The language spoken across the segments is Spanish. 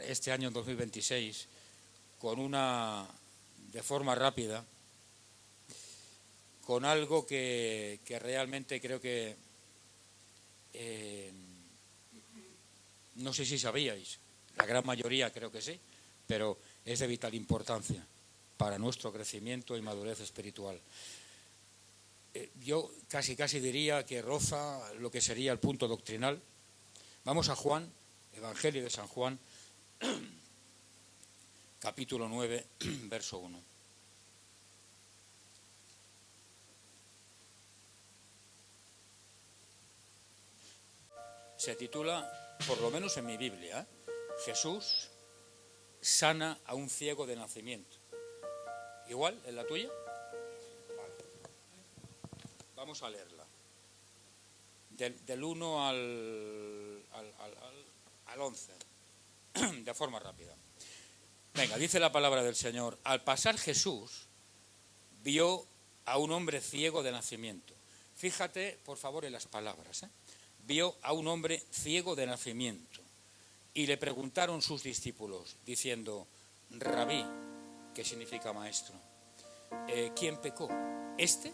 este año 2026 de forma rápida, con algo que realmente creo que, no sé si sabíais, la gran mayoría creo que sí, pero es de vital importancia para nuestro crecimiento y madurez espiritual. Yo casi diría que roza lo que sería el punto doctrinal. Vamos a Juan, Evangelio de San Juan, capítulo 9, verso 1. Se titula, por lo menos en mi Biblia, Jesús sana a un ciego de nacimiento. ¿Igual en la tuya? Vale. Vamos a leerla. Del 1 al 11, de forma rápida. Venga, dice la palabra del Señor. Al pasar Jesús vio a un hombre ciego de nacimiento. Fíjate, por favor, en las palabras. Vio a un hombre ciego de nacimiento. Y le preguntaron sus discípulos, diciendo, Rabí, ¿qué significa maestro? ¿Quién pecó? ¿Este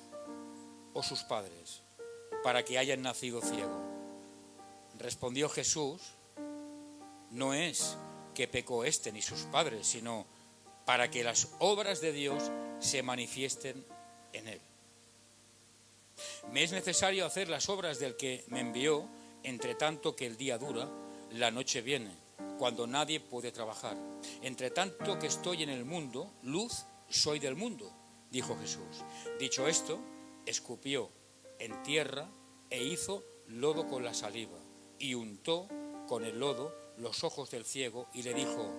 o sus padres? Para que hayan nacido ciego. Respondió Jesús, no es que pecó este ni sus padres, sino para que las obras de Dios se manifiesten en él. Me es necesario hacer las obras del que me envió, entre tanto que el día dura, la noche viene, cuando nadie puede trabajar. Entre tanto que estoy en el mundo, luz soy del mundo, dijo Jesús. Dicho esto, escupió en tierra e hizo lodo con la saliva y untó con el lodo los ojos del ciego y le dijo,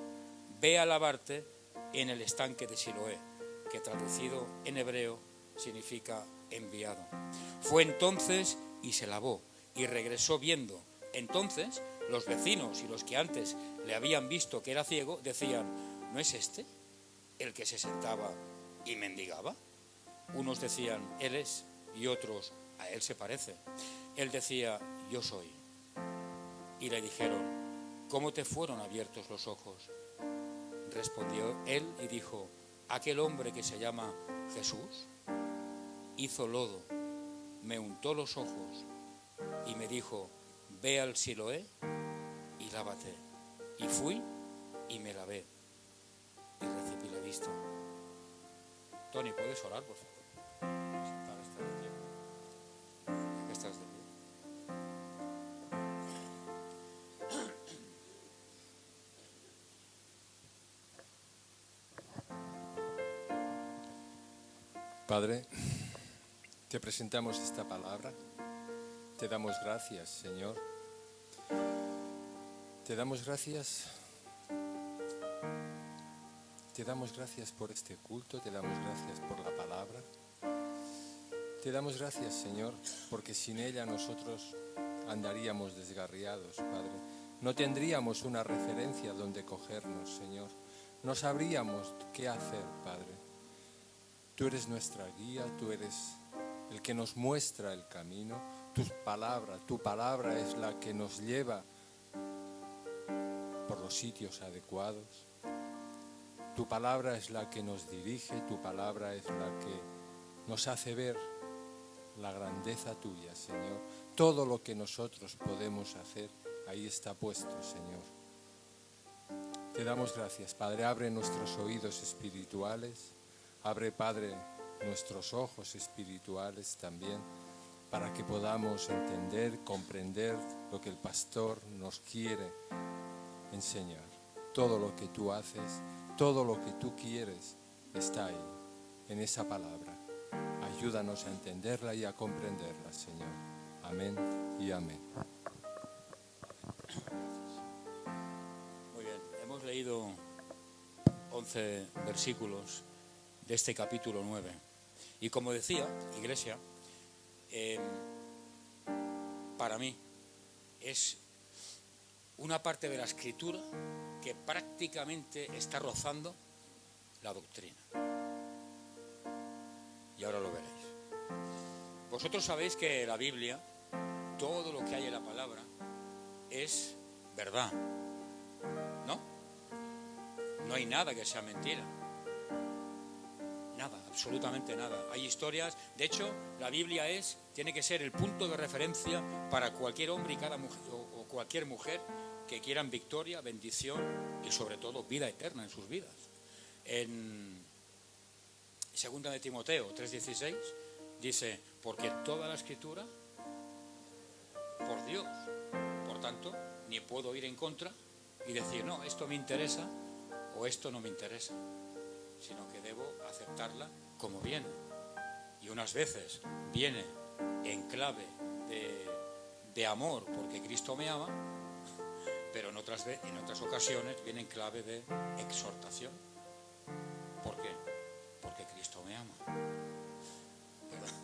ve a lavarte en el estanque de Siloé, que traducido en hebreo significa enviado. Fue entonces y se lavó y regresó viendo. Entonces los vecinos y los que antes le habían visto que era ciego decían, ¿no es este el que se sentaba y mendigaba? Unos decían, él es, y otros, a él se parece. Él decía, yo soy. Y le dijeron, ¿cómo te fueron abiertos los ojos? Respondió él y dijo, aquel hombre que se llama Jesús hizo lodo, me untó los ojos y me dijo, ve al Siloé y lávate. Y fui y me lavé y recibí la vista. Tony, ¿puedes orar, por favor? Estás de pie. Padre, te presentamos esta palabra. Te damos gracias, Señor. Te damos gracias por este culto, te damos gracias por la palabra. Te damos gracias, Señor, porque sin ella nosotros andaríamos desgarriados, Padre. No tendríamos una referencia donde cogernos, Señor. No sabríamos qué hacer, Padre. Tú eres nuestra guía, tú eres el que nos muestra el camino. Tu palabra es la que nos lleva por los sitios adecuados. Tu palabra es la que nos dirige, tu palabra es la que nos hace ver la grandeza tuya, Señor. Todo lo que nosotros podemos hacer, ahí está puesto, Señor. Te damos gracias, Padre. Abre nuestros oídos espirituales. Abre, Padre, nuestros ojos espirituales también, para que podamos entender, comprender lo que el pastor nos quiere enseñar. Todo lo que tú haces, todo lo que tú quieres, está ahí, en esa palabra. Ayúdanos a entenderla y a comprenderla, Señor. Amén y amén. Muy bien, hemos leído 11 versículos de este capítulo 9. Y como decía, iglesia, para mí es una parte de la escritura que prácticamente está rozando la doctrina. Y ahora lo veréis. Vosotros sabéis que la Biblia, todo lo que hay en la palabra, es verdad, ¿no? No hay nada que sea mentira. Nada, absolutamente nada. Hay historias. De hecho, la Biblia tiene que ser el punto de referencia para cualquier hombre y cada mujer, o cualquier mujer que quieran victoria, bendición y sobre todo vida eterna en sus vidas. En 2 de Timoteo 3:16 dice: porque toda la Escritura por Dios, por tanto, ni puedo ir en contra y decir, no, esto me interesa o esto no me interesa, sino que debo aceptarla como viene. Y unas veces viene en clave de amor porque Cristo me ama, pero en otras ocasiones viene en clave de exhortación. ¿Por qué? Porque Cristo me ama. ¿Verdad?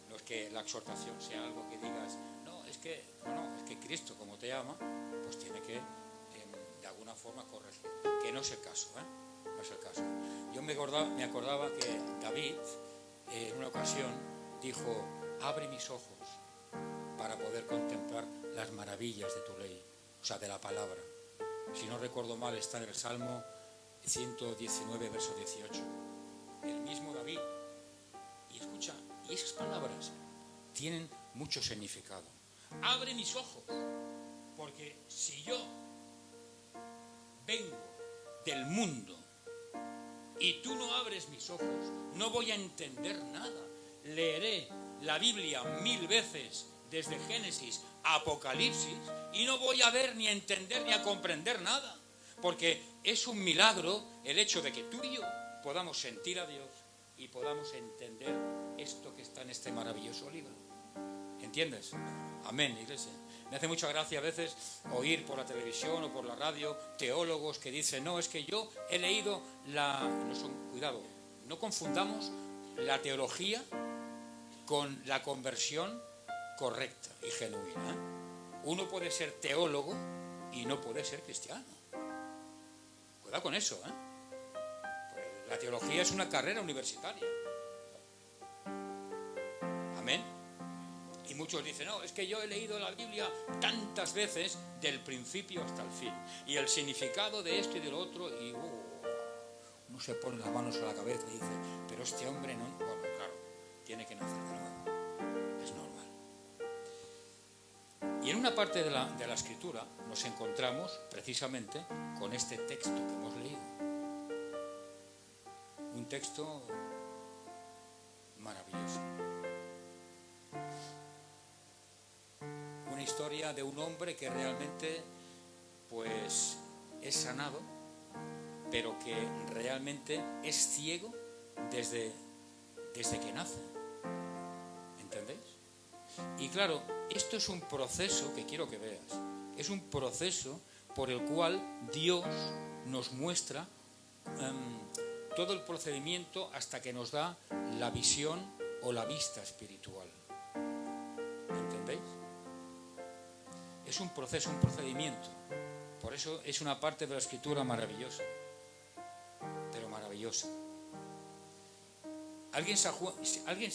No es que la exhortación sea algo que digas, es que Cristo, como te ama, pues tiene que de alguna forma corregir, que no es el caso, no es el caso. Yo me acordaba que David en una ocasión dijo: abre mis ojos para poder contemplar las maravillas de tu ley, o sea, de la palabra. Si no recuerdo mal, está en el Salmo 119, verso 18. El mismo David. Y escucha, y esas palabras tienen mucho significado. Abre mis ojos, porque si yo vengo del mundo y tú no abres mis ojos, no voy a entender nada. Leeré la Biblia 1000 veces desde Génesis a Apocalipsis y no voy a ver, ni a entender, ni a comprender nada, porque es un milagro el hecho de que tú y yo podamos sentir a Dios y podamos entender esto que está en este maravilloso libro. ¿Entiendes? Amén, iglesia. Me hace mucha gracia a veces oír por la televisión o por la radio teólogos que dicen: no, es que yo he leído cuidado, no confundamos la teología con la conversión correcta y genuina. Uno puede ser teólogo y no puede ser cristiano. Cuidado con eso, Pues la teología es una carrera universitaria. Amén. Y muchos dicen: no, es que yo he leído la Biblia tantas veces del principio hasta el fin, y el significado de esto y de lo otro, y uno se pone las manos a la cabeza y dice: pero este hombre no... Bueno, claro, tiene que nacer de nuevo, es normal. Y en una parte de la Escritura nos encontramos precisamente con este texto que hemos leído. Un texto maravilloso. Una historia de un hombre que realmente pues es sanado, pero que realmente es ciego desde que nace. ¿Entendéis? Y claro, esto es un proceso que quiero que veas. Es un proceso por el cual Dios nos muestra todo el procedimiento hasta que nos da la visión o la vista espiritual. ¿Entendéis? Es un proceso, un procedimiento. Por eso es una parte de la Escritura maravillosa. Pero maravillosa. ¿Alguien se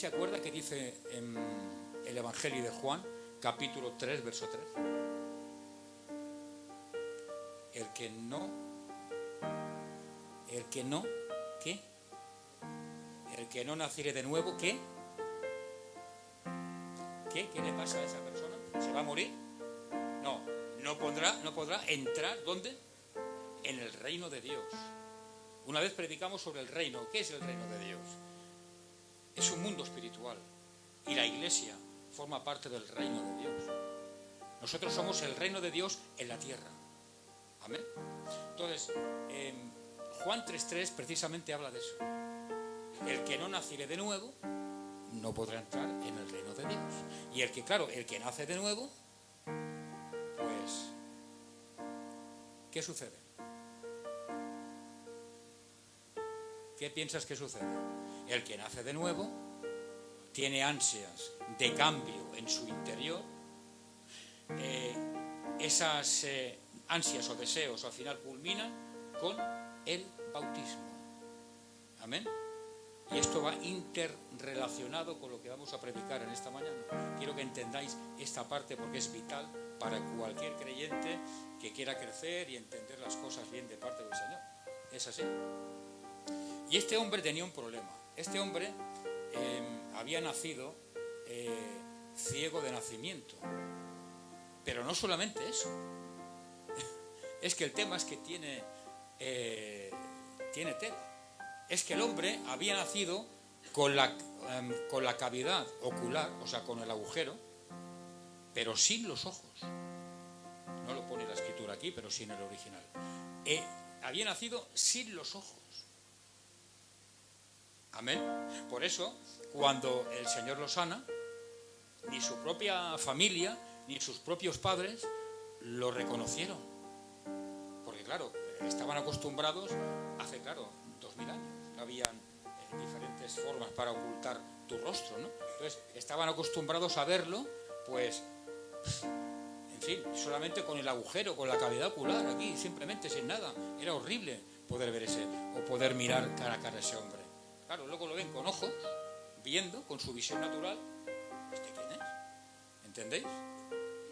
acuerda que dice en el Evangelio de Juan, capítulo 3, verso 3? El que no, ¿qué? El que no naciere de nuevo, ¿qué? ¿Qué le pasa a esa persona? ¿Se va a morir? No podrá entrar, ¿dónde? En el reino de Dios. Una vez predicamos sobre el reino. ¿Qué es el reino de Dios? Es un mundo espiritual. Y la iglesia forma parte del reino de Dios. Nosotros somos el reino de Dios en la tierra. Amén. Entonces, Juan 3:3 precisamente habla de eso. El que no naciere de nuevo no podrá entrar en el reino de Dios. Y el que nace de nuevo, pues, ¿qué sucede? ¿Qué piensas que sucede? El que nace de nuevo tiene ansias de cambio en su interior. Esas ansias o deseos al final culminan con el bautismo. Amén. Y esto va interrelacionado con lo que vamos a predicar en esta mañana. Quiero que entendáis esta parte porque es vital para cualquier creyente que quiera crecer y entender las cosas bien de parte del Señor. Es así. Y este hombre tenía un problema. Este hombre había nacido ciego de nacimiento. Pero no solamente eso. Es que el tema es que tiene tela. Es que el hombre había nacido con la cavidad ocular, o sea, con el agujero, pero sin los ojos. No lo pone la escritura aquí, pero sí en el original. Había nacido sin los ojos. Amén. Por eso, cuando el Señor lo sana, ni su propia familia, ni sus propios padres lo reconocieron. Porque claro, estaban acostumbrados hace, 2000 años. No habían diferentes formas para ocultar tu rostro, ¿no? Entonces, estaban acostumbrados a verlo, pues, en fin, solamente con el agujero, con la cavidad ocular, aquí, simplemente sin nada. Era horrible poder ver o poder mirar cara a cara a ese hombre. Claro, luego lo ven con ojos, viendo, con su visión natural. ¿Este quién es? ¿Entendéis?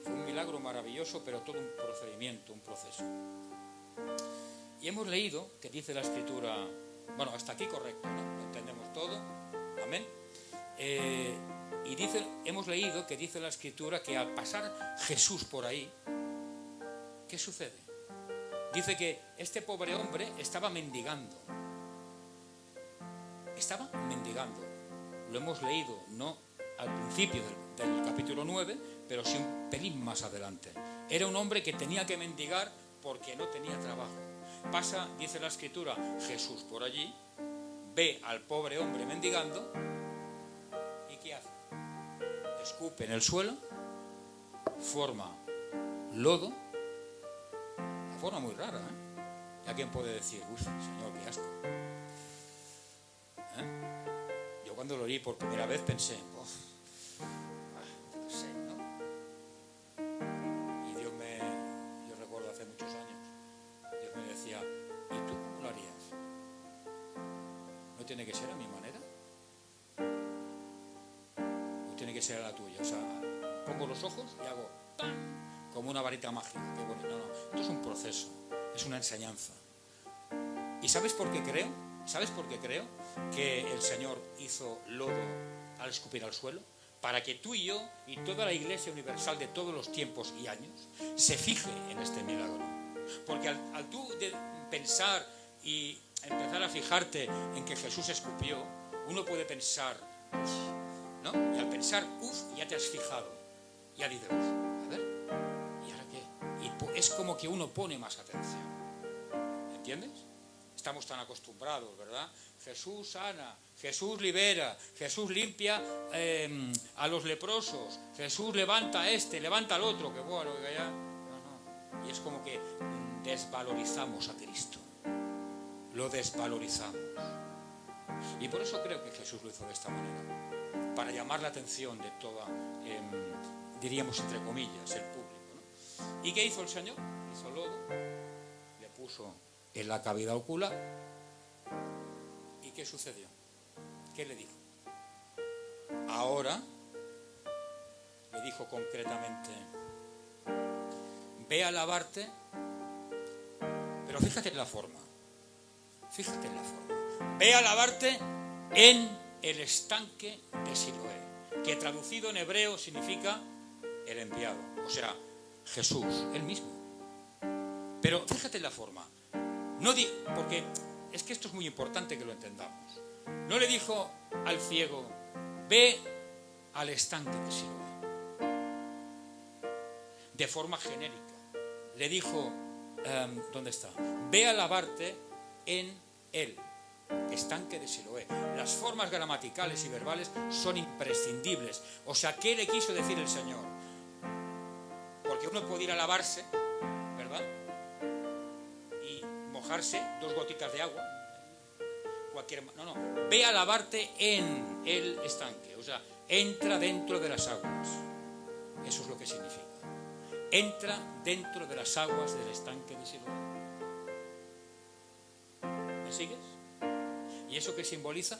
Fue un milagro maravilloso, pero todo un procedimiento, un proceso. Y hemos leído que dice la escritura, bueno, hasta aquí correcto, ¿no? Lo entendemos todo, amén. Y hemos leído que dice la escritura que al pasar Jesús por ahí, ¿qué sucede? Dice que este pobre hombre estaba mendigando. Estaba mendigando. Lo hemos leído, no al principio del capítulo 9, pero sí un pelín más adelante. Era un hombre que tenía que mendigar porque no tenía trabajo. Pasa, dice la escritura, Jesús por allí, ve al pobre hombre mendigando, ¿y qué hace? Escupe en el suelo, forma lodo, de forma muy rara, ¿eh? ¿Y a quién puede decir, uff, Señor, qué asco? Yo cuando lo leí por primera vez pensé, no sé, ¿no? Y yo recuerdo hace muchos años, Dios me decía, ¿y tú cómo lo harías? ¿No tiene que ser a mi manera? ¿O tiene que ser a la tuya? O sea, pongo los ojos y hago ¡pam! Como una varita mágica. Qué bonito. No, esto es un proceso, es una enseñanza. ¿Y sabes por qué creo? ¿Sabes por qué creo que el Señor hizo lodo al escupir al suelo? Para que tú y yo y toda la Iglesia universal de todos los tiempos y años se fije en este milagro. Porque al tú pensar y empezar a fijarte en que Jesús escupió, uno puede pensar, ¿no? Y al pensar, ya te has fijado. Ya dices, a ver, ¿y ahora qué? Y es como que uno pone más atención. ¿Entiendes? Estamos tan acostumbrados, ¿verdad? Jesús sana, Jesús libera, Jesús limpia a los leprosos, Jesús levanta a este, levanta al otro, que bueno, que ya... No. Y es como que desvalorizamos a Cristo, lo desvalorizamos. Y por eso creo que Jesús lo hizo de esta manera, para llamar la atención de toda, diríamos entre comillas, el público, ¿no? ¿Y qué hizo el Señor? Hizo lodo, le puso en la cavidad ocular. ¿Y qué sucedió? ¿Qué le dijo? Ahora le dijo concretamente, ve a lavarte, pero fíjate en la forma, ve a lavarte en el estanque de Siloé, que traducido en hebreo significa el enviado, o sea, Jesús, él mismo. Pero fíjate en la forma. No porque es que esto es muy importante que lo entendamos. No le dijo al ciego, ve al estanque de Siloé, de forma genérica. Le dijo, ¿dónde está? Ve a lavarte en el estanque de Siloé. Las formas gramaticales y verbales son imprescindibles. O sea, ¿qué le quiso decir el Señor? Porque uno puede ir a lavarse, ¿verdad? Mojarse 2 gotitas de agua, no, ve a lavarte en el estanque, o sea, entra dentro de las aguas. Eso es lo que significa. Entra dentro de las aguas del estanque de Siloé. ¿Me sigues? ¿Y eso qué simboliza?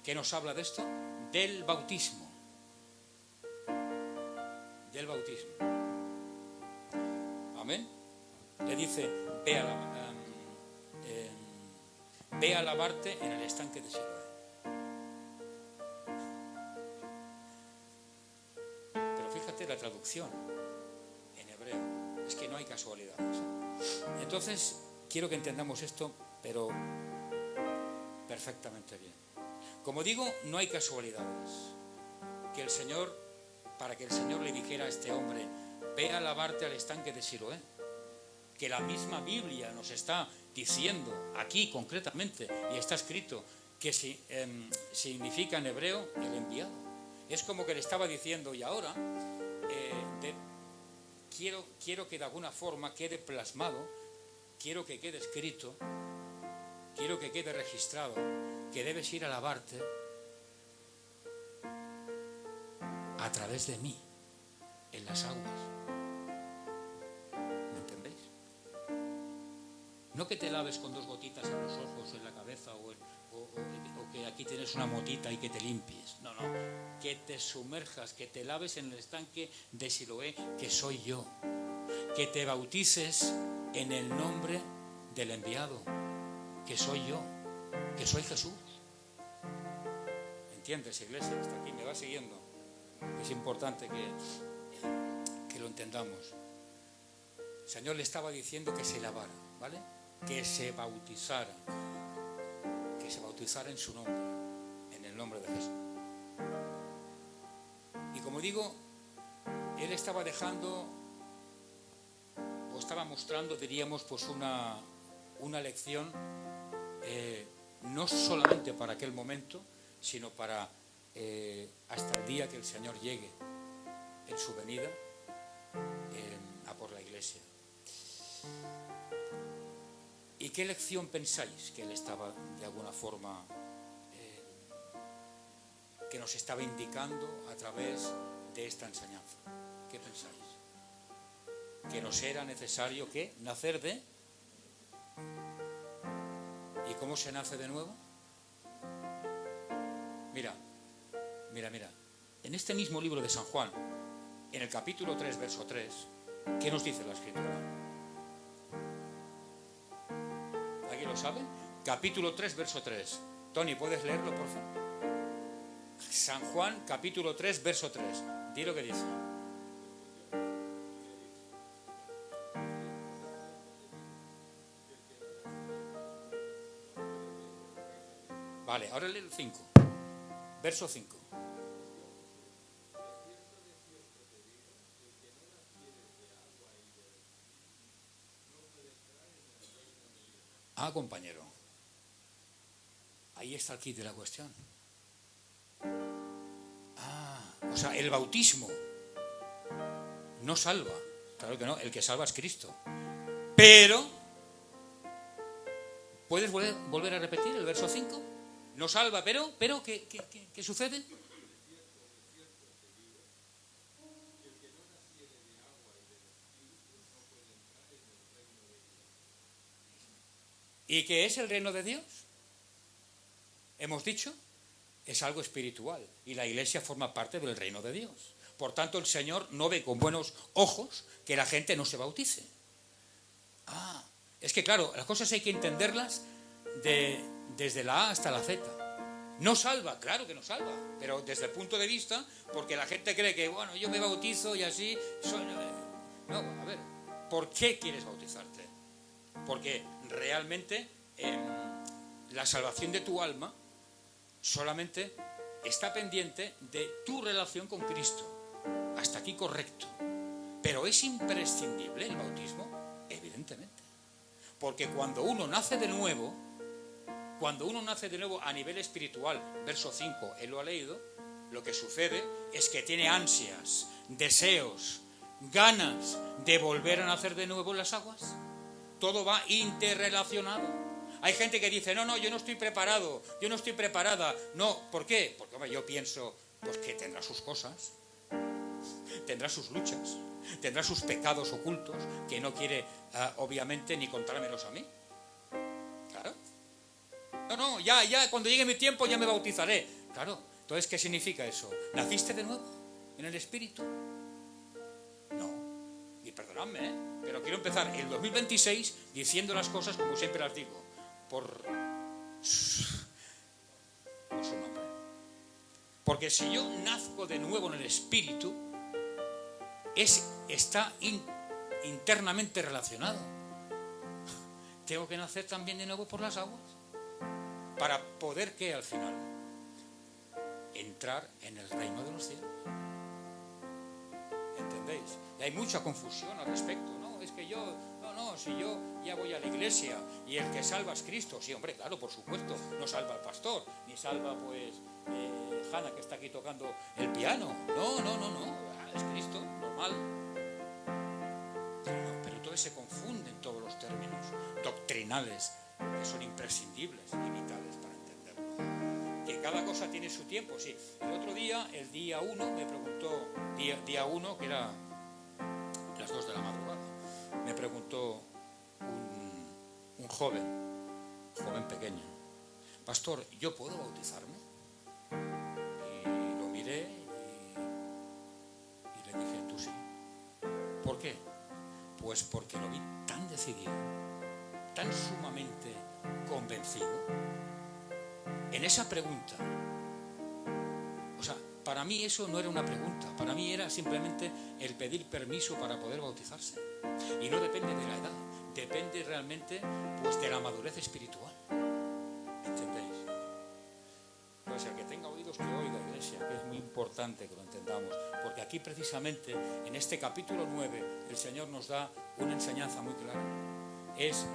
¿Qué nos habla de esto? Del bautismo. Del bautismo. Amén. Le dice, ve a la ve a lavarte en el estanque de Siloé. Pero fíjate la traducción en hebreo, es que no hay casualidades. Entonces, quiero que entendamos esto, pero perfectamente bien. Como digo, no hay casualidades. Que el Señor, para que el Señor le dijera a este hombre, ve a lavarte al estanque de Siloé, que la misma Biblia nos está diciendo aquí concretamente, y está escrito, que significa en hebreo el enviado. Es como que le estaba diciendo, y ahora quiero que de alguna forma quede plasmado, quiero que quede escrito, quiero que quede registrado, que debes ir a lavarte a través de mí, en las aguas. ¿Me entendéis? No que te laves con 2 gotitas en los ojos, en la cabeza, o que aquí tienes una motita y que te limpies. No, que te sumerjas, que te laves en el estanque de Siloé, que soy yo. Que te bautices en el nombre del enviado, que soy yo, que soy Jesús. ¿Entiendes, iglesia? Hasta aquí me va siguiendo. Es importante que lo entendamos. El Señor le estaba diciendo que se lavara, ¿vale? Que se bautizara en su nombre, en el nombre de Jesús. Y como digo, Él estaba dejando, o estaba mostrando, diríamos, pues una lección, no solamente para aquel momento, sino para hasta el día que el Señor llegue en su venida a por la iglesia. ¿Y qué lección pensáis que Él estaba de alguna forma que nos estaba indicando a través de esta enseñanza? ¿Qué pensáis? Que nos era necesario ¿qué? Nacer de. ¿Y cómo se nace de nuevo? Mira. En este mismo libro de San Juan, en el capítulo 3, verso 3, ¿qué nos dice la Escritura? ¿Alguien lo sabe? Capítulo 3, verso 3. Tony, ¿puedes leerlo, por favor? San Juan, capítulo 3, verso 3. Di lo que dice. Vale, ahora lee el 5. Verso 5. Compañero, ahí está el quid de la cuestión. O sea, el bautismo no salva, claro que no, el que salva es Cristo. Pero, ¿puedes volver a repetir el verso 5? No salva, pero ¿qué sucede? ¿Y qué es el reino de Dios? Hemos dicho, es algo espiritual y la iglesia forma parte del reino de Dios. Por tanto, el Señor no ve con buenos ojos que la gente no se bautice. Es que claro, las cosas hay que entenderlas desde la A hasta la Z. No salva, claro que no salva, pero desde el punto de vista, porque la gente cree que, bueno, yo me bautizo y así. No, a ver, ¿por qué quieres bautizarte? Porque realmente la salvación de tu alma solamente está pendiente de tu relación con Cristo. Hasta aquí correcto. Pero es imprescindible el bautismo, evidentemente. Porque cuando uno nace de nuevo a nivel espiritual, verso 5, él lo ha leído, lo que sucede es que tiene ansias, deseos, ganas de volver a nacer de nuevo en las aguas. Todo va interrelacionado. Hay gente que dice, no, yo no estoy preparado, yo no estoy preparada. No, ¿por qué? Porque hombre, yo pienso pues que tendrá sus cosas, tendrá sus luchas, tendrá sus pecados ocultos, que no quiere, obviamente, ni contármelos a mí. Claro. No, ya, cuando llegue mi tiempo ya me bautizaré. Claro, entonces, ¿qué significa eso? ¿Naciste de nuevo en el Espíritu? No. Y perdonadme, pero quiero empezar el 2026 diciendo las cosas como siempre las digo. por su nombre. Porque si yo nazco de nuevo en el Espíritu, está internamente relacionado. Tengo que nacer también de nuevo por las aguas para poder, ¿qué? Al final, entrar en el reino de los cielos. ¿Entendéis? Y hay mucha confusión al respecto, ¿no? Es que yo, si yo ya voy a la iglesia y el que salva es Cristo. Sí, hombre, claro, por supuesto, no salva al pastor, ni salva, pues, Hanna, que está aquí tocando el piano. No, es Cristo, normal. Pero entonces se confunden todos los términos doctrinales que son imprescindibles y vitales para entenderlo. Que cada cosa tiene su tiempo, sí. El otro día, el día 1, me preguntó, día 1, que era las 2 de la madrugada, me preguntó un joven pequeño: pastor, ¿yo puedo bautizarme? Y lo miré y le dije: tú sí. ¿Por qué? Pues porque lo vi tan decidido, tan sumamente convencido en esa pregunta. O sea, para mí eso no era una pregunta, para mí era simplemente el pedir permiso para poder bautizarse. Y no depende de la edad, depende realmente, pues, de la madurez espiritual. ¿Entendéis? Pues el que tenga oídos que oiga, iglesia, que es muy importante que lo entendamos, porque aquí precisamente en este capítulo 9 el Señor nos da una enseñanza muy clara. Es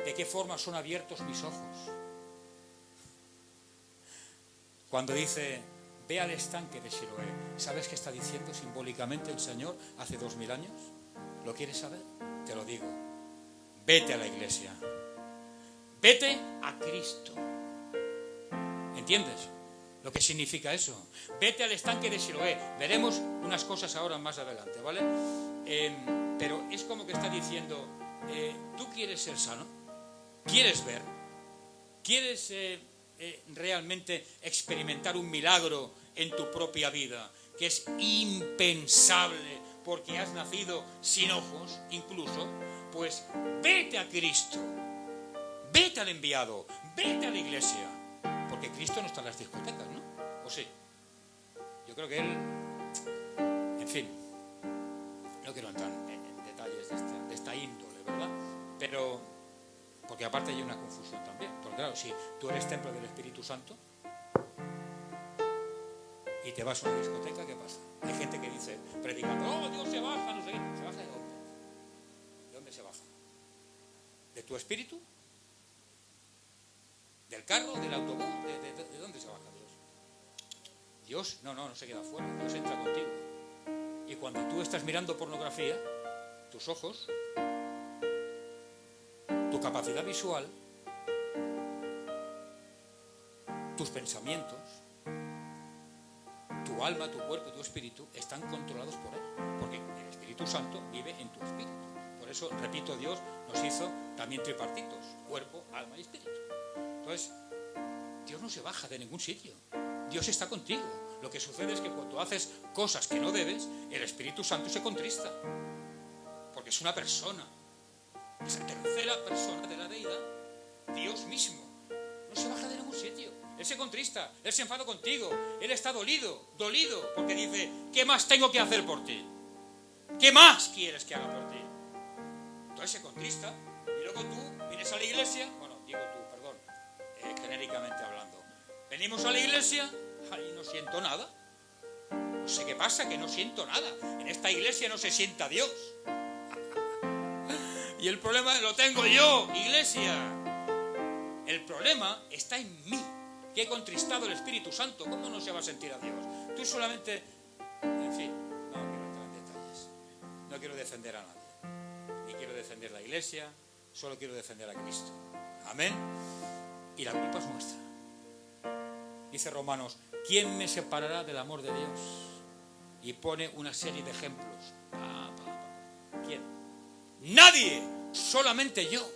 de qué forma son abiertos mis ojos. Cuando dice: ve al estanque de Siloé, ¿sabes qué está diciendo simbólicamente el Señor hace 2000 años? ¿Lo quieres saber? Te lo digo. Vete a la iglesia. Vete a Cristo. ¿Entiendes lo que significa eso? Vete al estanque de Siloé. Veremos unas cosas ahora más adelante, ¿vale? Pero es como que está diciendo: ¿tú quieres ser sano? ¿Quieres ver? ¿Quieres realmente experimentar un milagro en tu propia vida, que es impensable porque has nacido sin ojos incluso? Pues vete a Cristo, vete al enviado, vete a la iglesia, porque Cristo no está en las discotecas, ¿no? ¿O sí? Yo creo que Él, en fin, no quiero entrar en detalles de esta índole, ¿verdad? Pero, porque aparte hay una confusión también, porque claro, si tú eres templo del Espíritu Santo y te vas a una discoteca, ¿qué pasa? Hay gente que dice, predicando: oh, Dios se baja, no sé qué. ¿Se baja de dónde? ¿De dónde se baja? ¿De tu espíritu? ¿Del carro? ¿Del autobús? ¿De dónde se baja Dios? Dios no se queda fuera, Dios entra contigo. Y cuando tú estás mirando pornografía, tus ojos, tu capacidad visual, tus pensamientos, tu alma, tu cuerpo y tu espíritu están controlados por Él, porque el Espíritu Santo vive en tu espíritu. Por eso, repito, Dios nos hizo también tripartitos: cuerpo, alma y espíritu. Entonces, Dios no se baja de ningún sitio, Dios está contigo. Lo que sucede es que cuando haces cosas que no debes, el Espíritu Santo se contrista, porque es una persona, esa tercera persona de la deidad, Dios mismo. No se baja de ningún sitio, Él se contrista, Él se enfada contigo, Él está dolido, porque dice: ¿qué más tengo que hacer por ti? ¿Qué más quieres que haga por ti? Entonces se contrista, y luego tú vienes a la iglesia, genéricamente hablando, venimos a la iglesia y no siento nada. No sé qué pasa, que no siento nada. En esta iglesia no se sienta Dios. Y el problema lo tengo yo, iglesia. El problema está en mí, que he contristado el Espíritu Santo. ¿Cómo no se va a sentir a Dios? Tú solamente... En fin, no quiero entrar en detalles. No quiero defender a nadie. Ni quiero defender la iglesia, solo quiero defender a Cristo. Amén. Y la culpa es nuestra. Dice Romanos: ¿quién me separará del amor de Dios? Y pone una serie de ejemplos. ¿Quién? Nadie, solamente yo.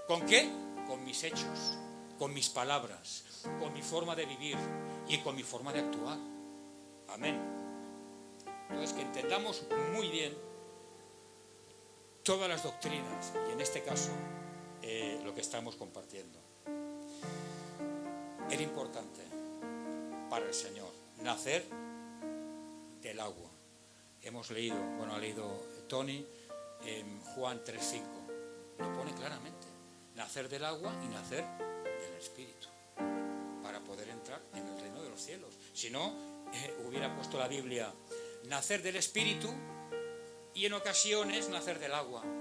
¿Con qué? Con mis hechos, con mis palabras, con mi forma de vivir y con mi forma de actuar. Amén. Entonces, que entendamos muy bien todas las doctrinas, y en este caso lo que estamos compartiendo. Era importante para el Señor nacer del agua. Hemos leído, ha leído Tony en Juan 3:5, lo pone claramente: nacer del agua y nacer del Espíritu, para poder entrar en el reino de los cielos. Si no, hubiera puesto la Biblia nacer del Espíritu y en ocasiones nacer del agua. No,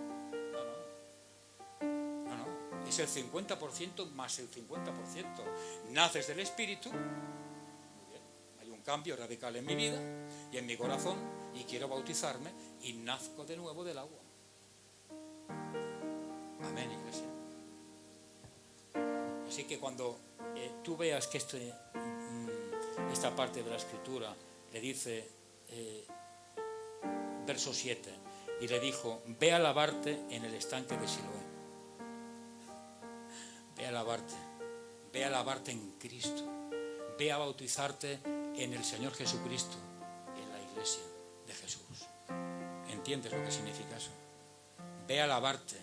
es el 50% más el 50%. Naces del Espíritu, muy bien, hay un cambio radical en mi vida y en mi corazón, y quiero bautizarme y nazco de nuevo del agua. Amén, iglesia. Así que cuando tú veas que esta parte de la Escritura le dice, verso 7, y le dijo: ve a lavarte en el estanque de Siloé. Ve a lavarte en Cristo, ve a bautizarte en el Señor Jesucristo, en la iglesia de Jesús. ¿Entiendes lo que significa eso? Ve a lavarte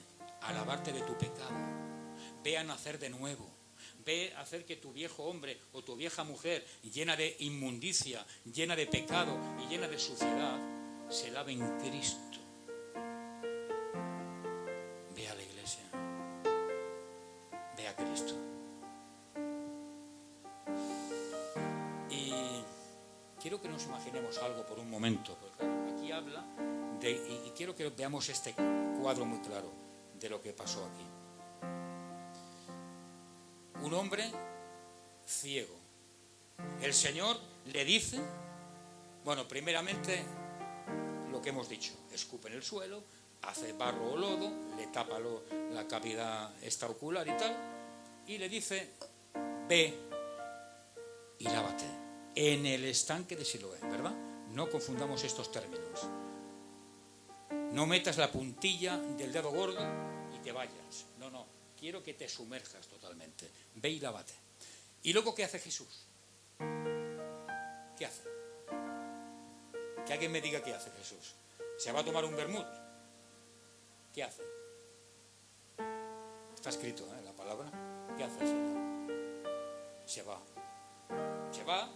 de tu pecado, ve a nacer de nuevo, ve a hacer que tu viejo hombre o tu vieja mujer, llena de inmundicia, llena de pecado y llena de suciedad, se lave en Cristo. Ve a la iglesia, ve a Cristo. Y quiero que nos imaginemos algo por un momento, porque aquí habla y quiero que veamos este cuadro muy claro de lo que pasó aquí. Un hombre ciego. El Señor le dice, primeramente lo que hemos dicho: escupe en el suelo, hace barro o lodo, le tapa la cavidad ocular y tal, y le dice: ve y lávate en el estanque de Siloé, ¿verdad? No confundamos estos términos. No metas la puntilla del dedo gordo y te vayas. No, quiero que te sumerjas totalmente. Ve y lávate. ¿Y luego qué hace Jesús? ¿Qué hace? Que alguien me diga qué hace Jesús. ¿Se va a tomar un vermut? ¿Qué hace? Está escrito, en la palabra. ¿Qué hace el Señor? Se va. Se va.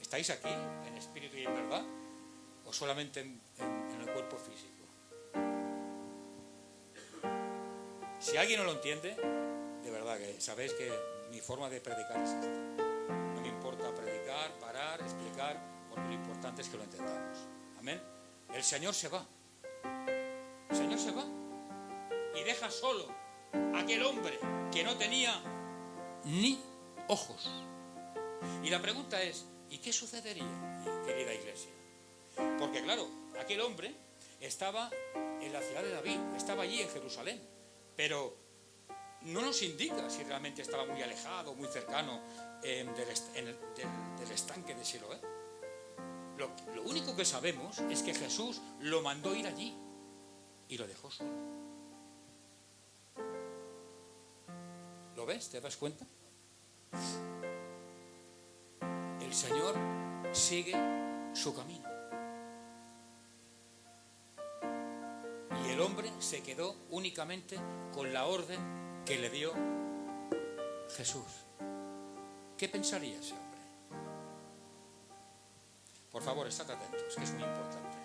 ¿Estáis aquí en espíritu y en verdad? ¿O solamente en el cuerpo físico? Si alguien no lo entiende, de verdad que sabéis que mi forma de predicar es esta. No me importa predicar, parar, explicar, porque lo importante es que lo entendamos. Amén. El Señor se va. El Señor se va y deja solo a aquel hombre que no tenía ni ojos. Y la pregunta es: ¿y qué sucedería, querida iglesia? Porque claro, aquel hombre estaba en la ciudad de David, estaba allí en Jerusalén, pero no nos indica si realmente estaba muy alejado, muy cercano del estanque de Siloé. Lo único que sabemos es que Jesús lo mandó ir allí y lo dejó solo. ¿Lo ves? ¿Te das cuenta? El Señor sigue su camino. Y el hombre se quedó únicamente con la orden que le dio Jesús. ¿Qué pensaría ese hombre? Por favor, estad atentos, que es muy importante.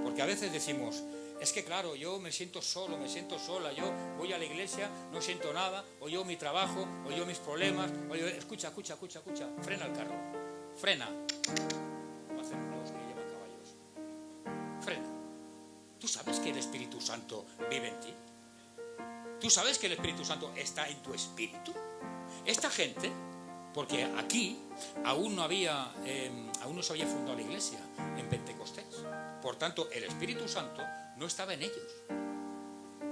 Porque a veces decimos: es que claro, yo me siento solo, me siento sola, yo voy a la iglesia, no siento nada, o yo mi trabajo, o yo mis problemas, o yo... Escucha, frena el carro, frena. Como hacen los que llevan caballos. Frena. ¿Tú sabes que el Espíritu Santo vive en ti? ¿Tú sabes que el Espíritu Santo está en tu espíritu? Esta gente, porque aquí aún no se había fundado la iglesia en Pentecostés. Por tanto, el Espíritu Santo no estaba en ellos.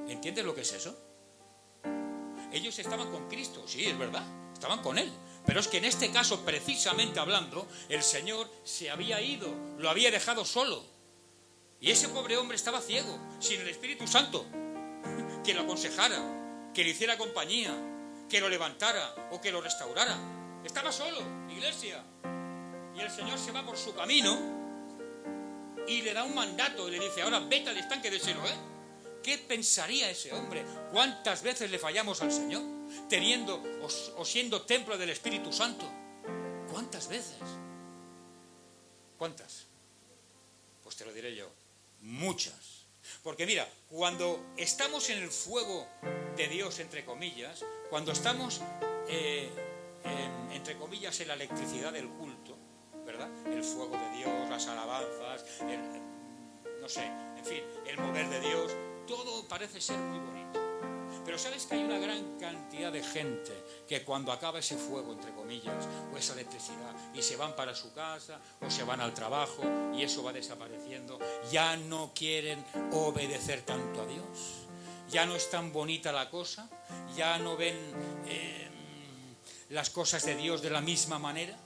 ¿Entiendes lo que es eso? Ellos estaban con Cristo, sí, es verdad, estaban con Él. Pero es que en este caso, precisamente hablando, el Señor se había ido, lo había dejado solo. Y ese pobre hombre estaba ciego, sin el Espíritu Santo, que lo aconsejara, que le hiciera compañía, que lo levantara o que lo restaurara. Estaba solo, iglesia. Y el Señor se va por su camino y le da un mandato y le dice: ahora vete al estanque de Siloé, ¿Qué pensaría ese hombre? ¿Cuántas veces le fallamos al Señor? Teniendo o siendo templo del Espíritu Santo. ¿Cuántas veces? ¿Cuántas? Pues te lo diré yo. Muchas. Porque mira, cuando estamos en el fuego de Dios, entre comillas, cuando estamos, entre comillas, en la electricidad del culto, ¿verdad? El fuego de Dios, las alabanzas, no sé, en fin, el mover de Dios, todo parece ser muy bonito. Pero sabes que hay una gran cantidad de gente que cuando acaba ese fuego, entre comillas, o esa electricidad, y se van para su casa o se van al trabajo y eso va desapareciendo, ya no quieren obedecer tanto a Dios, ya no es tan bonita la cosa, ya no ven las cosas de Dios de la misma manera.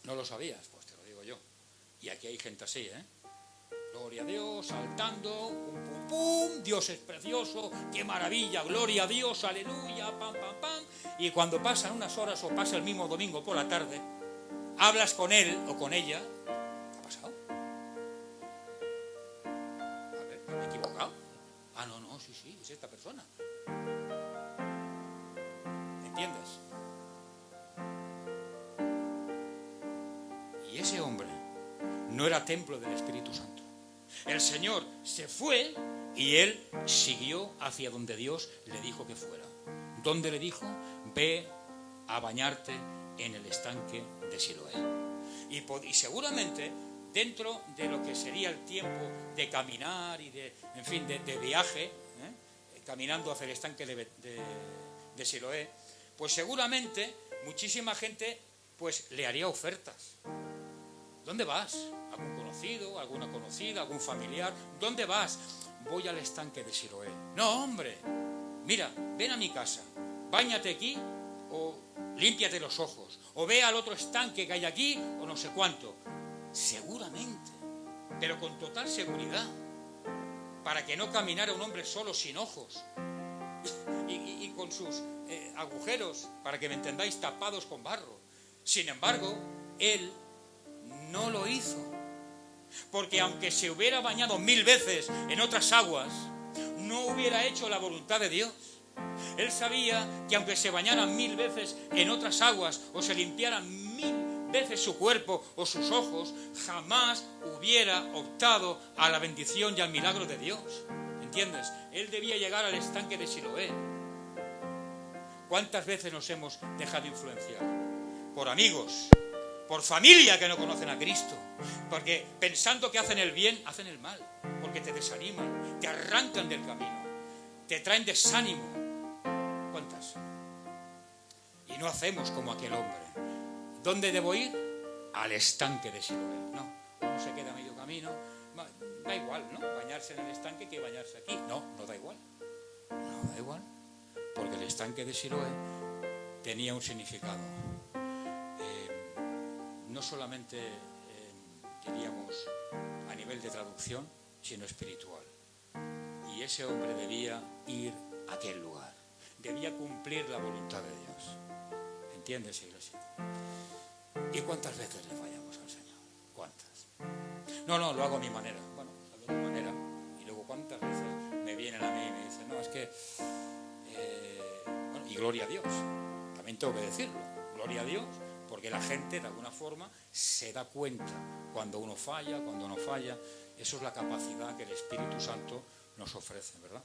¿No lo sabías? Pues te lo digo yo. Y aquí hay gente así, ¿eh? Gloria a Dios, saltando, pum, pum, pum, Dios es precioso, qué maravilla, gloria a Dios, aleluya, pam, pam, pam. Y cuando pasan unas horas o pasa el mismo domingo por la tarde, hablas con él o con ella, ¿qué ha pasado? A ver, ¿me he equivocado? Ah, no, sí, es esta persona. ¿Entiendes? Y ese hombre no era templo del Espíritu Santo. El Señor se fue y él siguió hacia donde Dios le dijo que fuera. ¿Dónde le dijo? Ve a bañarte en el estanque de Siloé. Y seguramente dentro de lo que sería el tiempo de caminar y de viaje, caminando hacia el estanque de Siloé, pues seguramente muchísima gente pues le haría ofertas. ¿Dónde vas? ¿Algún conocido, alguna conocida, algún familiar? ¿Dónde vas? Voy al estanque de Siloé. No, hombre, mira, ven a mi casa, báñate aquí o límpiate los ojos, o ve al otro estanque que hay aquí o no sé cuánto. Seguramente, pero con total seguridad, para que no caminara un hombre solo sin ojos y con sus agujeros, para que me entendáis, tapados con barro. Sin embargo, él no lo hizo, porque aunque se hubiera bañado 1000 veces en otras aguas, no hubiera hecho la voluntad de Dios. Él sabía que aunque se bañaran 1000 veces en otras aguas o se limpiaran 1000 veces su cuerpo o sus ojos, jamás hubiera optado a la bendición y al milagro de Dios. ¿Entiendes? Él debía llegar al estanque de Siloé. ¿Cuántas veces nos hemos dejado influenciar? Por amigos, por familia que no conocen a Cristo, porque pensando que hacen el bien, hacen el mal, porque te desaniman, te arrancan del camino, te traen desánimo. ¿Cuántas? Y no hacemos como aquel hombre. ¿Dónde debo ir? Al estanque de Siloé. No, uno se queda a medio camino, da igual, ¿no? Bañarse en el estanque que bañarse aquí. No da igual. No da igual, porque el estanque de Siloé tenía un significado. No solamente, diríamos, a nivel de traducción, sino espiritual. Y ese hombre debía ir a aquel lugar. Debía cumplir la voluntad de Dios. ¿Entiendes, iglesia? ¿Y cuántas veces le fallamos al Señor? ¿Cuántas? No, lo hago a mi manera. Bueno, lo hago a mi manera. Y luego cuántas veces me vienen a mí y me dicen, no, es que... y gloria a Dios. También tengo que decirlo. Gloria a Dios. Porque la gente, de alguna forma, se da cuenta cuando uno falla, cuando no falla. Eso es la capacidad que el Espíritu Santo nos ofrece, ¿verdad?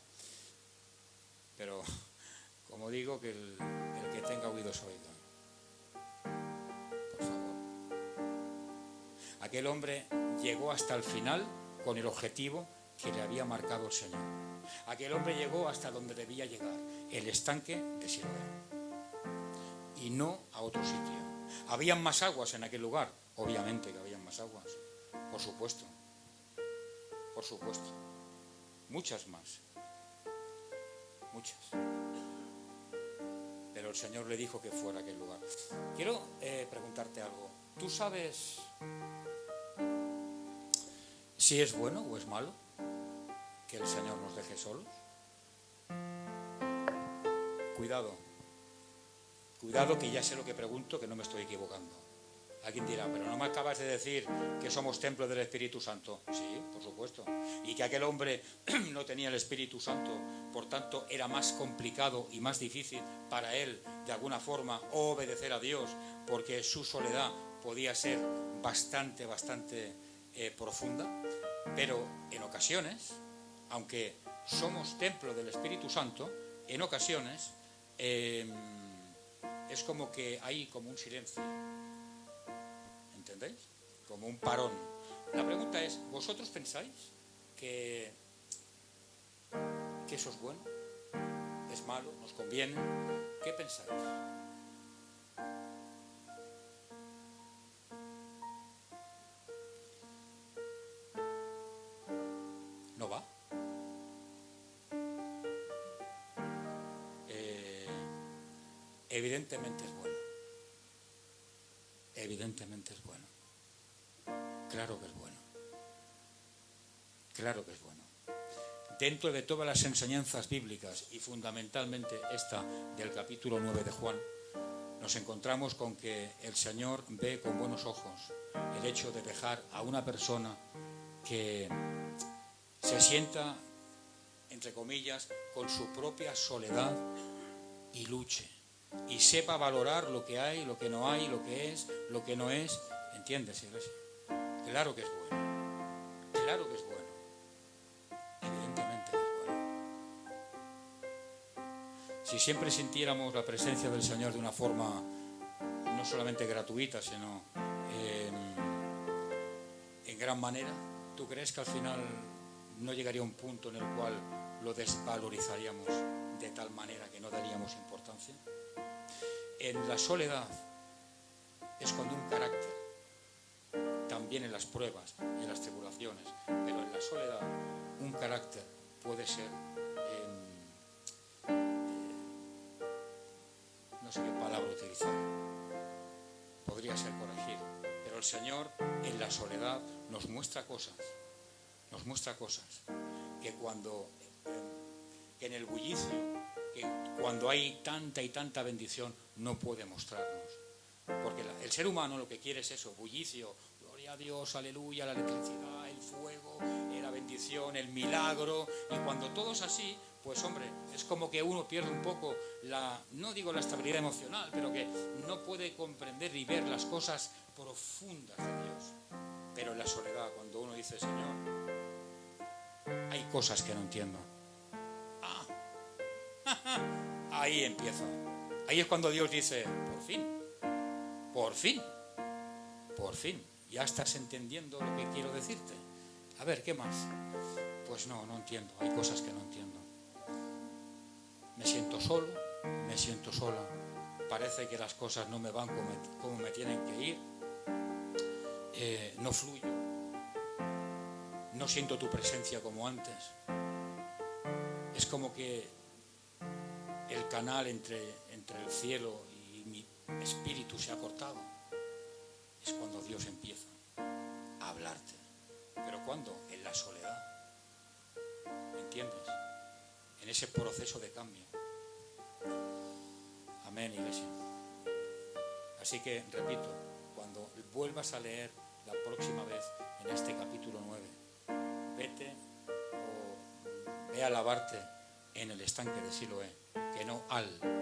Pero, como digo, que el que tenga oídos oiga. Por favor. Aquel hombre llegó hasta el final con el objetivo que le había marcado el Señor. Aquel hombre llegó hasta donde debía llegar, el estanque de Siloé. Y no a otro sitio. ¿Habían más aguas en aquel lugar? Obviamente que habían más aguas, por supuesto, muchas más, muchas. Pero el Señor le dijo que fuera a aquel lugar. Quiero preguntarte algo. ¿Tú sabes si es bueno o es malo que el Señor nos deje solos? Cuidado, que ya sé lo que pregunto, que no me estoy equivocando. Alguien dirá, pero no me acabas de decir que somos templo del Espíritu Santo. Sí, por supuesto. Y que aquel hombre no tenía el Espíritu Santo, por tanto era más complicado y más difícil para él, de alguna forma, obedecer a Dios, porque su soledad podía ser bastante profunda. Pero en ocasiones, aunque somos templo del Espíritu Santo, en ocasiones es como que hay como un silencio. ¿Entendéis? Como un parón. La pregunta es, ¿vosotros pensáis que eso es bueno? ¿Es malo? ¿Nos conviene? ¿Qué pensáis? ¿No va? Evidentemente es bueno. Evidentemente es bueno. Claro que es bueno. Claro que es bueno. Dentro de todas las enseñanzas bíblicas y fundamentalmente esta del capítulo 9 de Juan, nos encontramos con que el Señor ve con buenos ojos el hecho de dejar a una persona que se sienta, entre comillas, con su propia soledad y luche. Y sepa valorar lo que hay, lo que no hay, lo que es, lo que no es. ¿Entiendes, iglesia? Claro que es bueno. Claro que es bueno. Evidentemente que es bueno. Si siempre sintiéramos la presencia del Señor de una forma no solamente gratuita, sino en gran manera, ¿tú crees que al final no llegaría a un punto en el cual lo desvalorizaríamos de tal manera que no daríamos importancia? En la soledad es cuando un carácter, también en las pruebas y en las tribulaciones, pero en la soledad un carácter puede ser, no sé qué palabra utilizar, podría ser corregir, pero el Señor en la soledad nos muestra cosas, que cuando, que en el bullicio, que cuando hay tanta y tanta bendición no puede mostrarnos, porque el ser humano lo que quiere es eso, bullicio, gloria a Dios, aleluya, la electricidad, el fuego, la bendición, el milagro, y cuando todo es así, pues hombre, es como que uno pierde un poco no digo la estabilidad emocional, pero que no puede comprender y ver las cosas profundas de Dios. Pero en la soledad, cuando uno dice, Señor, hay cosas que no entiendo. Ahí empieza. Ahí es cuando Dios dice, por fin, ya estás entendiendo lo que quiero decirte. A ver, ¿qué más? Pues no entiendo, hay cosas que no entiendo. Me siento solo, me siento sola, parece que las cosas no me van como me tienen que ir, no fluyo, no siento tu presencia como antes. Es como que el canal entre el cielo y mi espíritu se ha cortado. Es cuando Dios empieza a hablarte. ¿Pero cuándo? En la soledad. ¿Entiendes? En ese proceso de cambio. Amén, iglesia. Así que, repito, cuando vuelvas a leer la próxima vez en este capítulo 9, vete o ve a lavarte en el estanque de Siloé, que no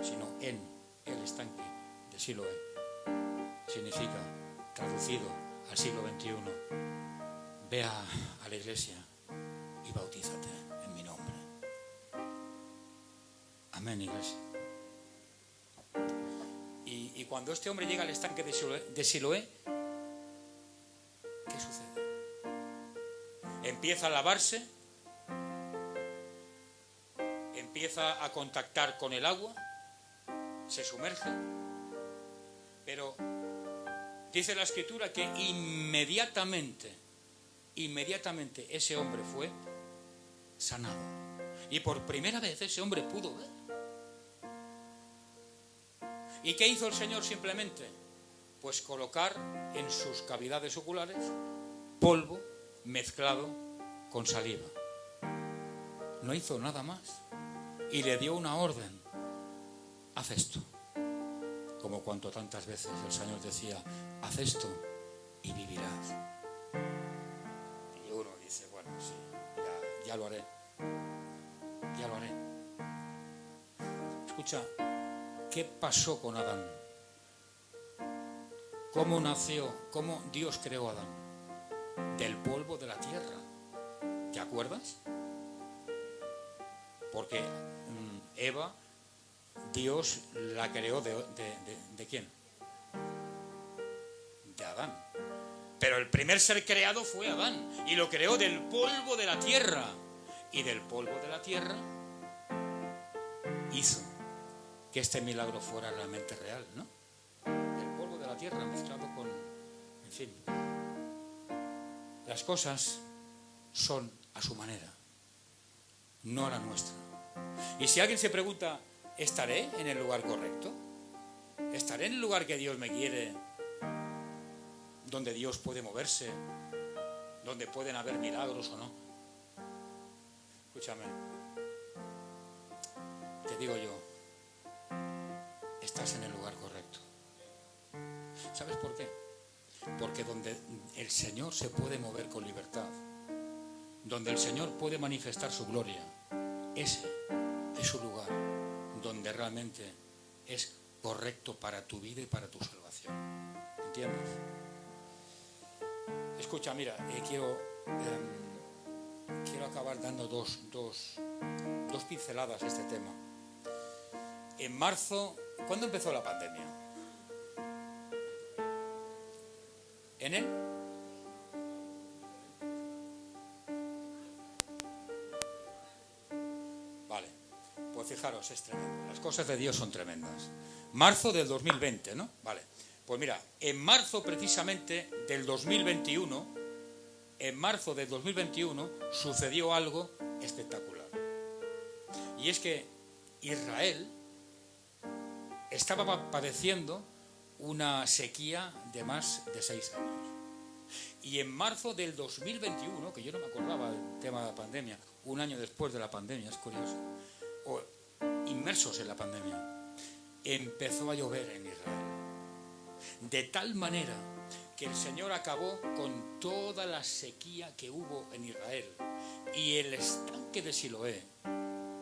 sino en el estanque de Siloé. Significa, traducido al siglo XXI, ve a la iglesia y bautízate en mi nombre. Amén, iglesia. Y cuando este hombre llega al estanque de Siloé, ¿qué sucede? Empieza a lavarse, empieza a contactar con el agua, se sumerge, pero dice la Escritura que inmediatamente ese hombre fue sanado. Y por primera vez ese hombre pudo ver. ¿Y qué hizo el Señor simplemente? Pues colocar en sus cavidades oculares polvo mezclado con saliva. No hizo nada más. Y le dio una orden. Haz esto. como cuanto tantas veces el Señor decía, haz esto y vivirás. Y uno dice, bueno, sí, ya lo haré, ya lo haré. Escucha, ¿qué pasó con Adán? ¿Cómo nació? ¿Cómo Dios creó a Adán? Del polvo de la tierra. ¿Te acuerdas? Porque Eva, Dios la creó ¿de quién? De Adán. Pero el primer ser creado fue Adán, y lo creó del polvo de la tierra. Y del polvo de la tierra hizo que este milagro fuera realmente real, ¿no? El polvo de la tierra mezclado con... En fin, las cosas son a su manera, no a la nuestra. Y si alguien se pregunta, ¿estaré en el lugar correcto? ¿Estaré en el lugar que Dios me quiere? ¿Donde Dios puede moverse? ¿Donde pueden haber milagros o no? Escúchame, te digo yo, estás en el lugar correcto. ¿Sabes por qué? Porque donde el Señor se puede mover con libertad, donde el Señor puede manifestar su gloria, ese es un lugar donde realmente es correcto para tu vida y para tu salvación. ¿Entiendes? Escucha, mira, quiero acabar dando dos pinceladas a este tema. En marzo, ¿cuándo empezó la pandemia? ¿En él? Vale, pues fijaros, es tremendo. Las cosas de Dios son tremendas. Marzo del 2020, ¿no? Vale, pues mira, en marzo precisamente del 2021, sucedió algo espectacular. Y es que Israel estaba padeciendo una sequía de más de 6 años. Y en marzo del 2021, que yo no me acordaba del tema de la pandemia, un año después de la pandemia, es curioso, o inmersos en la pandemia, empezó a llover en Israel. De tal manera que el Señor acabó con toda la sequía que hubo en Israel. Y el estanque de Siloé,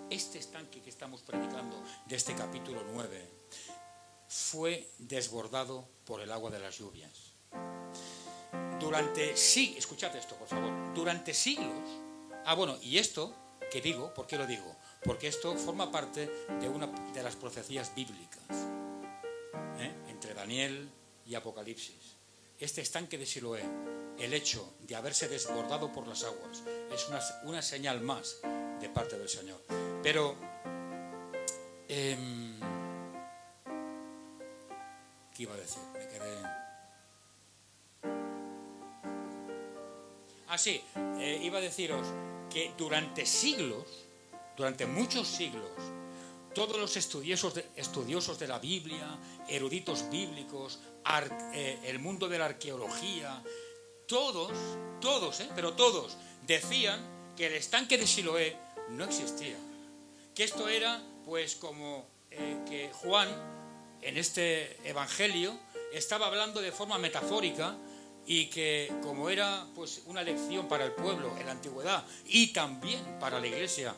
este estanque que estamos predicando de este capítulo 9, fue desbordado por el agua de las lluvias. Escuchad esto, por favor, durante siglos. Y esto que digo, ¿por qué lo digo? Porque esto forma parte de una de las profecías bíblicas, entre Daniel y Apocalipsis. Este estanque de Siloé, el hecho de haberse desbordado por las aguas, es una señal más de parte del Señor. Pero ¿qué iba a decir? Me quedé... iba a deciros que durante muchos siglos, todos los estudiosos de la Biblia, eruditos bíblicos, el mundo de la arqueología, todos decían que el estanque de Siloé no existía. Que esto era, pues, como que Juan, en este evangelio, estaba hablando de forma metafórica, y que como era, pues, una lección para el pueblo en la antigüedad y también para la iglesia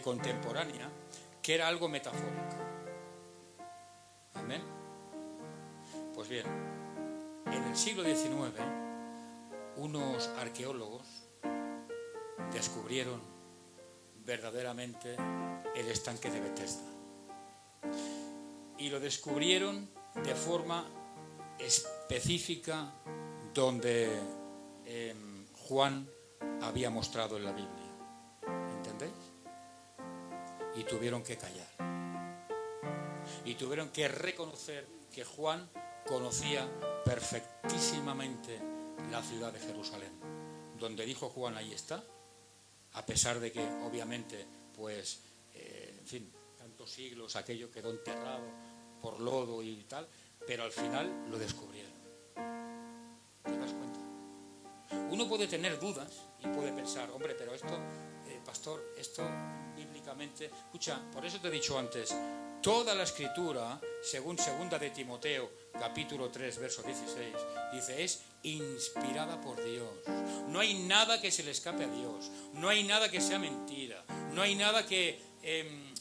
contemporánea, que era algo metafórico. Amén. Pues bien, en el siglo XIX, unos arqueólogos descubrieron verdaderamente el estanque de Betesda. Y lo descubrieron de forma específica donde Juan había mostrado en la Biblia. ¿Entendéis? Y tuvieron que callar. Y tuvieron que reconocer que Juan conocía perfectísimamente la ciudad de Jerusalén. Donde dijo Juan, ahí está, a pesar de que obviamente, pues, en fin, tantos siglos aquello quedó enterrado por lodo y tal, pero al final lo descubrieron. ¿Te das cuenta? Uno puede tener dudas y puede pensar, hombre, pero esto, pastor, esto bíblicamente... Escucha, por eso te he dicho antes, Toda la Escritura, según 2 de Timoteo, capítulo 3, verso 16, dice, es inspirada por Dios. No hay nada que se le escape a Dios, no hay nada que sea mentira, no hay nada que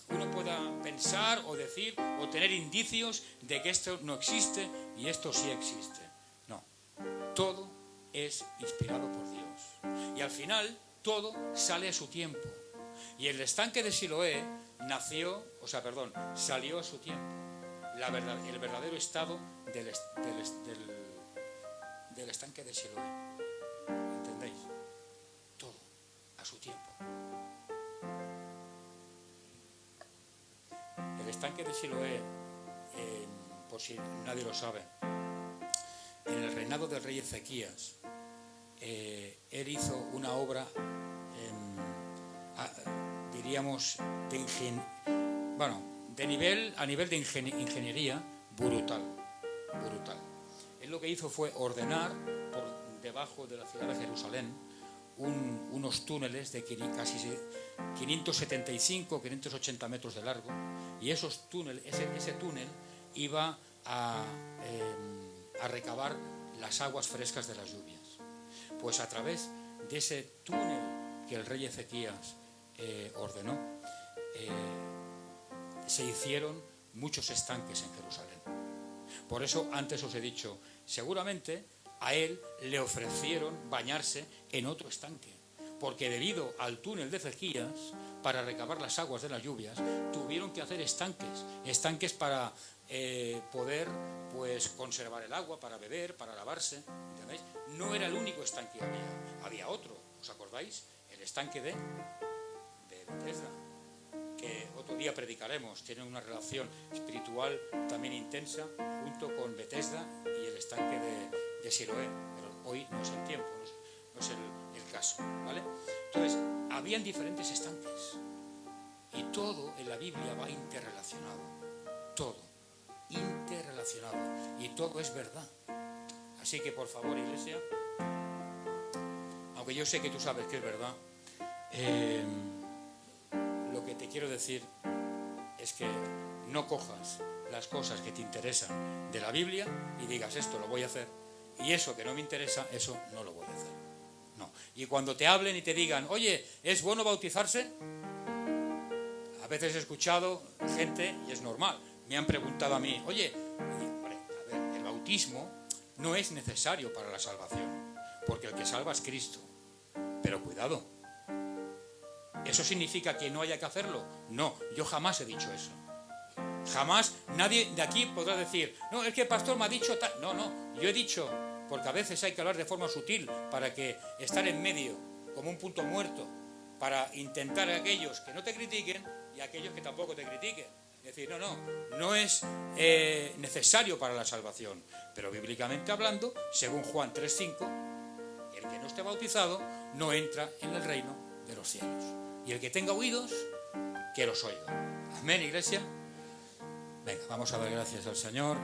uno pueda pensar o decir o tener indicios de que esto no existe y esto sí existe. No, todo es inspirado por Dios. Y al final todo sale a su tiempo. Y el estanque de Siloé salió a su tiempo. El verdadero estado del estanque de Siloé. ¿Entendéis? Todo a su tiempo. El estanque de Siloé, por si nadie lo sabe, en el reinado del rey Ezequías, él hizo una obra, diríamos, a nivel de ingeniería brutal. Él lo que hizo fue ordenar por debajo de la ciudad de Jerusalén unos túneles de casi 575, 580 metros de largo, y ese túnel iba a recabar las aguas frescas de las lluvias. Pues a través de ese túnel que el rey Ezequías ordenó, se hicieron muchos estanques en Jerusalén. Por eso antes os he dicho, seguramente a él le ofrecieron bañarse en otro estanque, porque debido al túnel de Ezequías, para recabar las aguas de las lluvias, tuvieron que hacer estanques para poder conservar el agua, para beber, para lavarse, ¿entendéis? No era el único estanque que había otro, ¿os acordáis? El estanque de Betesda, que otro día predicaremos, tiene una relación espiritual también intensa junto con Betesda y el estanque de Siloé, pero hoy no es el tiempo, no es el caso, ¿vale? Entonces, habían diferentes estanques y todo en la Biblia va interrelacionado, todo interrelacionado, y todo es verdad. Así que por favor, iglesia, aunque yo sé que tú sabes que es verdad, lo que te quiero decir es que no cojas las cosas que te interesan de la Biblia y digas esto lo voy a hacer, y eso que no me interesa, eso no lo voy a hacer. No. Y cuando te hablen y te digan, oye, ¿es bueno bautizarse? A veces he escuchado gente, y es normal, me han preguntado a mí, oye, a ver, el bautismo no es necesario para la salvación, porque el que salva es Cristo. Pero cuidado, ¿eso significa que no haya que hacerlo? No, yo jamás he dicho eso. Jamás nadie de aquí podrá decir, no, es que el pastor me ha dicho tal. No, yo he dicho, porque a veces hay que hablar de forma sutil para que estar en medio, como un punto muerto, para intentar a aquellos que no te critiquen y a aquellos que tampoco te critiquen. Es decir, no es necesario para la salvación, pero bíblicamente hablando, según Juan 3:5, el que no esté bautizado no entra en el reino de los cielos. Y el que tenga oídos, que los oiga. Amén, iglesia. Venga, vamos a dar gracias al Señor.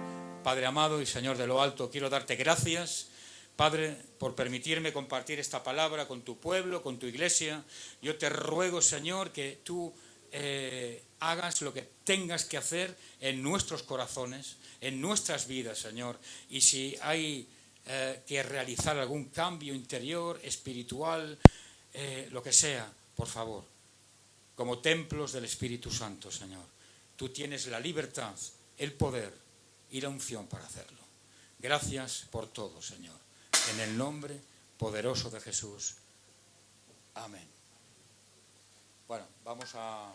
Padre amado y Señor de lo alto, quiero darte gracias, Padre, por permitirme compartir esta palabra con tu pueblo, con tu iglesia. Yo te ruego, Señor, que tú hagas lo que tengas que hacer en nuestros corazones, en nuestras vidas, Señor. Y si hay que realizar algún cambio interior, espiritual, lo que sea, por favor, como templos del Espíritu Santo, Señor. Tú tienes la libertad, el poder y la unción para hacerlo. Gracias por todo, Señor. En el nombre poderoso de Jesús. Amén. Bueno, vamos a